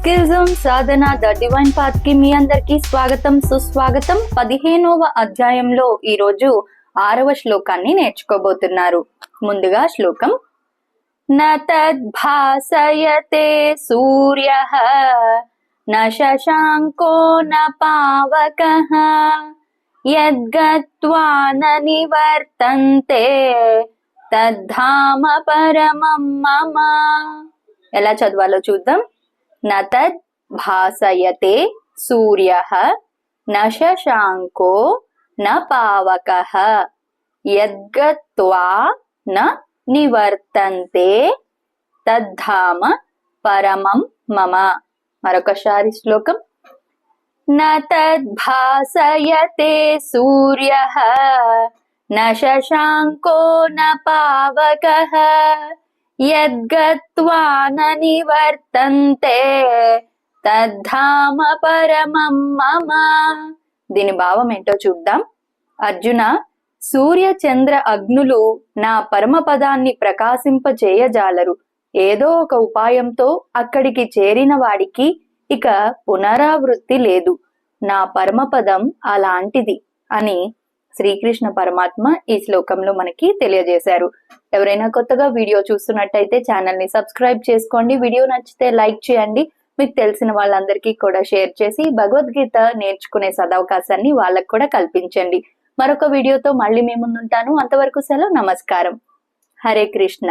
Skill zone Sadhana the divine path కి మీ అందరికి స్వాగతం సుస్వాగతం. 15వ అధ్యాయంలో ఈ రోజు 6వ శ్లోకాన్ని నేర్చుకోబోతున్నారు. ముందుగా శ్లోకం. న తద్భాసయతే సూర్యః న శశాంకో న పావకః యద్గత్వా న నివర్తంతే తద్ధామ పరమం మమ. ఎలా చదవాలో చూద్దాం. న తద్ భాసయతే సూర్యః న శశాంకో న పావకః యద్గత్వా న నివర్తంతే తద్ధామ పరమం మమ. మరొకసారి శ్లోకం. న తద్ భాసయతే సూర్యః న శశాంకో న పావకః యద్గత్వా న నివర్తంతే తద్ధామ పరమం మమ. దీని భావం ఏంటో చూద్దాం. అర్జున, సూర్య చంద్ర అగ్నులు నా పరమపదాన్ని ప్రకాశింపచేయజాలరు. ఏదో ఒక ఉపాయంతో అక్కడికి చేరిన వాడికి ఇక పునరావృత్తి లేదు. నా పరమపదం అలాంటిది అని శ్రీకృష్ణ పరమాత్మ ఈ శ్లోకంలో మనకి తెలియజేశారు. ఎవరైనా కొత్తగా వీడియో చూస్తున్నట్టయితే ఛానల్ ని సబ్స్క్రైబ్ చేసుకోండి. వీడియో నచ్చితే లైక్ చేయండి. మీకు తెలిసిన వాళ్ళందరికీ కూడా షేర్ చేసి భగవద్గీత నేర్చుకునే సదవకాశాన్ని వాళ్ళకు కూడా కల్పించండి. మరొక వీడియోతో మళ్ళీ మీ ముందుంటాను. అంతవరకు సెలవు. నమస్కారం. హరే కృష్ణ.